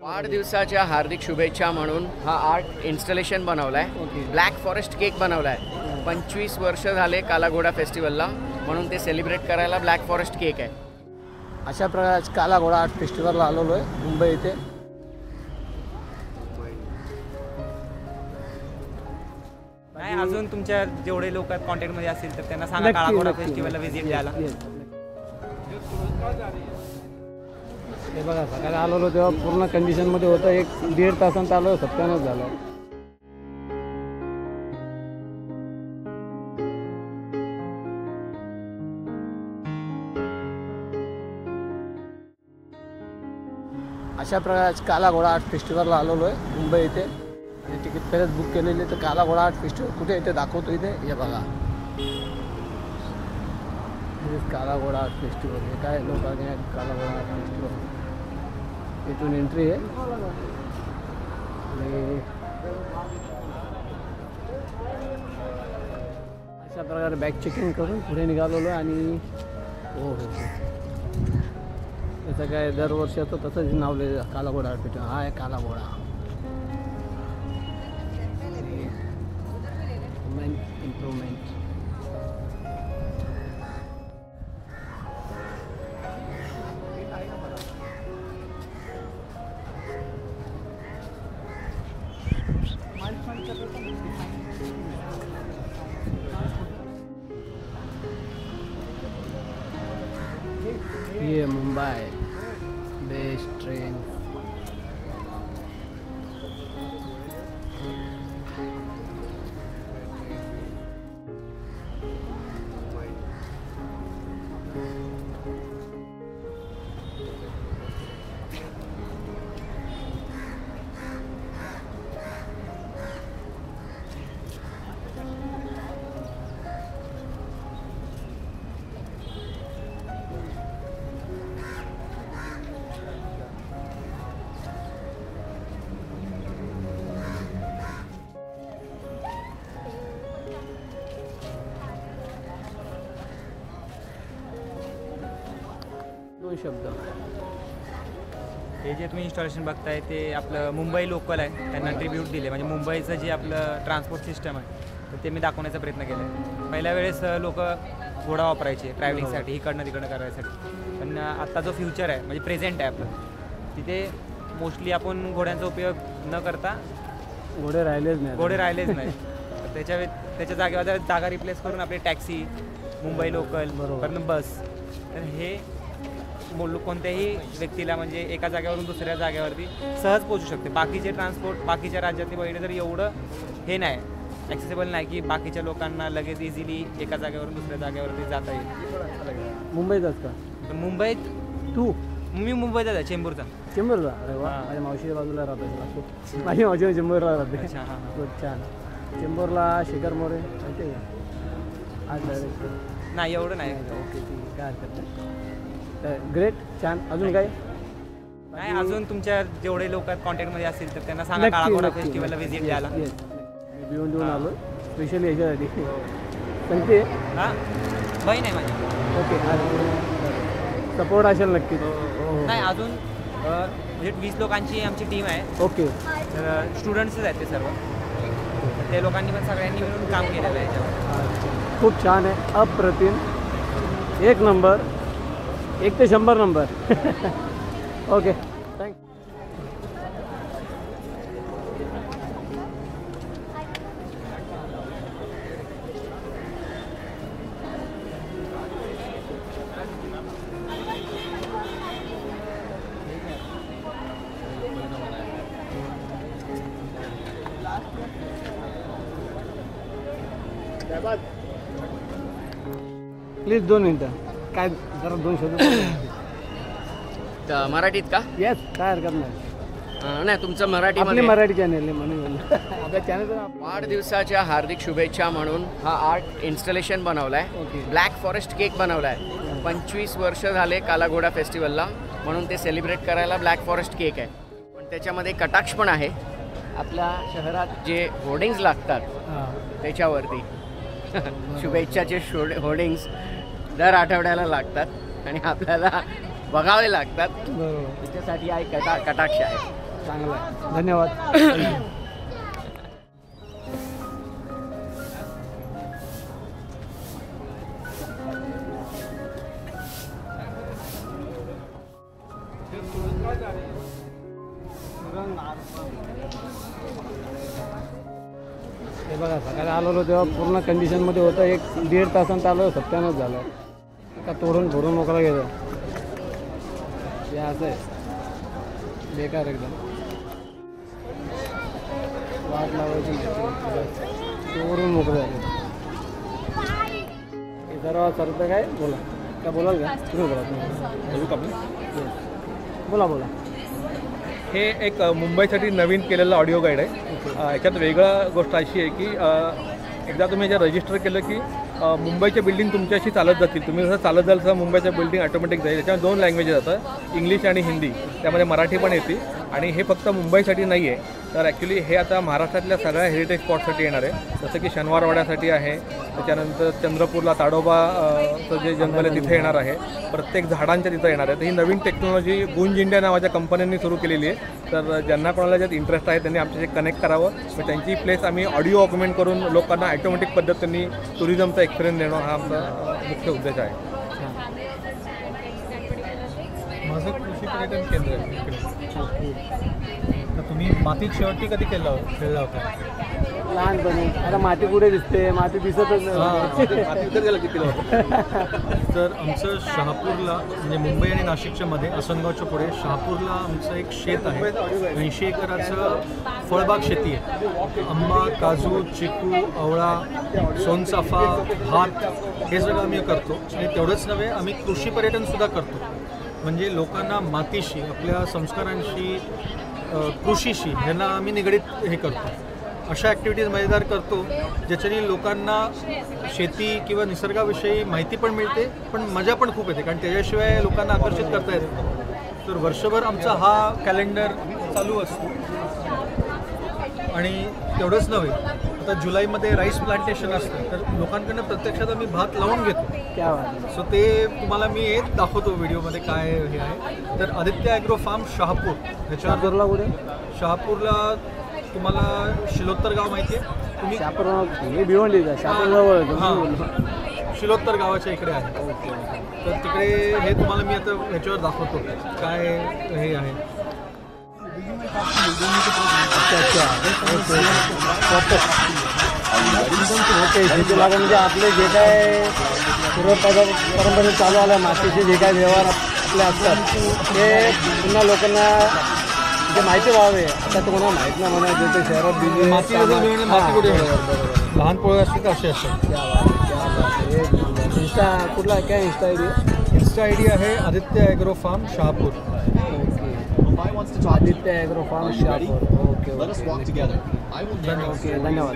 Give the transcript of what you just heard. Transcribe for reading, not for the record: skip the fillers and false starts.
वाढदिवसाच्या हार्दिक शुभेच्छा म्हणून हा आर्ट इन्स्टॉलेशन बनवलाय. ब्लॅक फॉरेस्ट केक बनवलाय. 25 वर्ष झाले काला घोडा फेस्टिवलला, म्हणून ते सेलिब्रेट करायला ब्लॅक फॉरेस्ट केक आहे. अशा प्रकारच्या काला घोडा आर्ट फेस्टिवलला आलेलो आहे मुंबई येथे. नाही, अजून तुमच्या जेवढे लोक कॉन्टॅक्टमध्ये असतील तर त्यांना सांगा काला घोडा फेस्टिवलला व्हिजिट द्यायला. हे बघा, सकाळी आलेलो तेव्हा पूर्ण कंडिशनमध्ये होतं. 1-1.5 तासांत आलो, सत्यानच झालं. अशा प्रकारच्या काला घोडा आर्ट फेस्टिवलला आलेलो आहे मुंबई येथे. आणि तिकीट पहिलेच बुक केलेली. तर काला घोडा आर्ट फेस्टिवल कुठे येते दाखवतो इथे. हे बघा, काला घोडा आर्ट फेस्टिवल. हे काय लोक आहे काला घोडा आर्ट फेस्टिवल. इथून एंट्री आहे. आणि अशा प्रकारे बॅग चेकिंग करून पुढे निघालेलो आहे. आणि हो त्याचं काय दरवर्षाचं तसंच नाव लिहिलं, काला घोडा आर्ट फेस्टिवल. हा आहे काला घोडा. इम्प्रूव्हमेंट. ये मुंबई बेस्ट ट्रेन. शब्द. हे जे तुम्ही इन्स्टॉलेशन बघताय ते आपलं मुंबई लोकल आहे. त्यांना ट्रिब्यूट दिले, म्हणजे मुंबईचं जे आपलं ट्रान्सपोर्ट सिस्टम आहे तर ते मी दाखवण्याचा प्रयत्न केला आहे. पहिल्या वेळेस लोक घोडा वापरायचे ट्रॅव्हलिंगसाठी, इकडनं तिकडनं करायसाठी. पण आत्ता जो फ्युचर आहे म्हणजे प्रेझेंट आहे आपलं, तिथे मोस्टली आपण घोड्यांचा उपयोग न करता घोडे राहिलेच नाही. त्याच्या जागेवर जागा रिप्लेस करून आपली टॅक्सी, मुंबई लोकल, परत बस. तर हे कोणत्याही व्यक्तीला म्हणजे एका जागेवरून दुसऱ्या जागेवरती सहज पोहोचू शकते. बाकीचे ट्रान्सपोर्ट बाकीच्या राज्यातले बघितले तर एवढं हे नाही, ॲक्सेसिबल नाही की बाकीच्या लोकांना लगेच इझिली एका जागेवरून दुसऱ्या जागेवरती जाता येईल. मुंबईतच का? तर मुंबईत मी मुंबईतच आहे, चेंबूरचा. चेंबूरला? अरे वा, माझ्या मावशीच्या बाजूला राहतो. माझी मावशी चेंबूरला राहते. अच्छा, हां खूप छान. चेंबूरला शिखर मोरे माहिती आहे का? आज डायरेक्ट नाही, एवढं नाही. ओके, ठीक, काय हरकत नाही. ग्रेट, छान. अजून काय? नाही, अजून तुमच्या जेवढे लोक कॉन्टॅक्टमध्ये असतील तर त्यांना सांगा काला घोडा फेस्टिवलला व्हिजिट द्यायला. मी देऊन आलो स्पेशली याच्यासाठी. सांगते हां, बहीण आहे माझी. ओके, सपोर्ट असेल नक्कीच. नाही, अजून म्हणजे 20 लोकांची आमची टीम आहे. ओके, तर स्टुडंट्सच आहेत ते सर्व. ते लोकांनी पण सगळ्यांनी मिळून काम केलेलं आहे याच्यावर. खूप छान आहे, अप्रतिम, 1 नंबर, 1 ते 100 नंबर. Okay, thanks. प्लीज 2 मिनटं. काय जरा 2 शब्द मराठीत का? येस, काय हरकत नाही. नाही, तुमचं मराठी चॅनल आहे म्हणून आपल्या चॅनल. वाढदिवसाच्या हार्दिक शुभेच्छा म्हणून हा आर्ट इन्स्टॉलेशन बनवलाय. ब्लॅक फॉरेस्ट केक बनवलाय. 25 वर्ष झाले काला घोडा फेस्टिवलला, म्हणून ते सेलिब्रेट करायला ब्लॅक फॉरेस्ट केक आहे. पण त्याच्यामध्ये कटाक्ष पण आहे. आपल्या शहरात जे होर्डिंग्ज लागतात त्याच्यावरती शुभेच्छाचे होर्डिंग्स दर आठवड्याला लागतात आणि आपल्याला बघावे लागतात. त्याच्यासाठी हा एक कटाक्ष आहे. चांगलं आहे, धन्यवाद. हे बघा सकाळी आलेलो तेव्हा पूर्ण कंडिशनमध्ये होतं, 1-1.5 तासांत आलो सत्यानच झालं का तोडून भरून मोकळा गेलं. हे असं आहे बेकार एकदम वाट लावायची तोडून मोकळं झालं. हे सर्व सरतं काय बोला का बोलाल का तुम्ही बोला बोला. हे एक मुंबईसाठी नवीन केलेलं ऑडिओ गाईड आहे. याच्यात वेगळा गोष्ट अशी आहे की एकदा तुम्ही याच्यात रजिस्टर केलं की मुंबईच्या बिल्डिंग तुमच्याशी चालत जातील. तुम्ही जसं चालत जाल तसं मुंबईच्या बिल्डिंग ऑटोमॅटिक जाईल. याच्यामध्ये 2 लँग्वेजेस जातात, इंग्लिश आणि हिंदी. त्यामध्ये मराठी पण येते. आणि हे फक्त मुंबईसाठी नाही आहे, तर ॲक्च्युली हे आता महाराष्ट्रातल्या सगळ्या हेरिटेज स्पॉटसाठी येणार आहे. जसं की शनिवारवाड्यासाठी आहे, त्याच्यानंतर चंद्रपूरला ताडोबाचं जे जंगल आहे तिथे येणार आहे, प्रत्येक झाडांच्या तिथं येणार आहे. तर ही नवीन टेक्नॉलॉजी गुंज इंडिया नावाच्या कंपन्यांनी सुरू केलेली आहे. तर ज्यांना कोणाला ज्यात इंटरेस्ट आहे त्यांनी आमच्याशी कनेक्ट करावं. मग त्यांची प्लेस आम्ही ऑडिओ ऑक्युमेंट करून लोकांना ॲटोमॅटिक पद्धतीने टुरिझमचा एक्सपिरियन्स देणं हा आमचा मुख्य उद्देश आहे. माझं कृषी पर्यटन केंद्र आहे. तर तुम्ही मातीत शेवटी कधी खेळला होता? लहानपणी. आता माती कुठे दिसते, माती दिसतच नाही. तर आमचं शहापूरला म्हणजे मुंबई आणि नाशिकच्या मध्ये आसनगावच्या पुढे शहापूरला आमचं एक शेत आहे. 80 एकराचं फळबाग शेती आहे. आंबा, काजू, चिकू, आवळा, सोनचाफा, भात हे सगळं आम्ही करतो. आणि तेवढंच नव्हे, आम्ही कृषी पर्यटनसुद्धा करतो. म्हणजे लोकांना मातीशी, आपल्या संस्कारांशी, कृषीशी ह्यांना आम्ही निगडीत हे करतो. अशा ॲक्टिव्हिटीज मजेदार करतो ज्याच्याने लोकांना शेती किंवा निसर्गाविषयी माहिती पण मिळते, पण मजा पण खूप येते. कारण त्याच्याशिवाय लोकांना आकर्षित करता येतं. तर वर्षभर आमचा हा कॅलेंडर चालू असतो. आणि तेवढंच नव्हे, आता जुलैमध्ये राईस प्लांटेशन असतं, तर लोकांकडनं प्रत्यक्षात आम्ही भात लावून घेतो. सो ते तुम्हाला मी दाखवतो व्हिडिओमध्ये काय हे आहे. तर आदित्य ॲग्रो फार्म शहापूर, ह्याच्यावरला कुठे शहापूरला तुम्हाला शिलोत्तर गाव माहिती आहे? तुम्ही हे भिवंडी शिलोत्तर गावाच्या इकडे आहे. तर तिकडे हे तुम्हाला मी आता ह्याच्यावर दाखवतो काय हे आहे. म्हणजे आपले जे काय परंपरेने चालू आलं मातीचे जे काय व्यवहार आपले असतात ते पुन्हा लोकांना जे माहिती व्हावे. आता तुम्हाला माहीत नाही म्हणा जे शहरात बिझी माती कुठे लहान पोळं असते तर असे असतात. इंस्टा कुठला काय इंस्टा आय डी आहे Aditya agro farm Shahapur. Aditya agro farm Shahapur. Okay, धन्यवाद.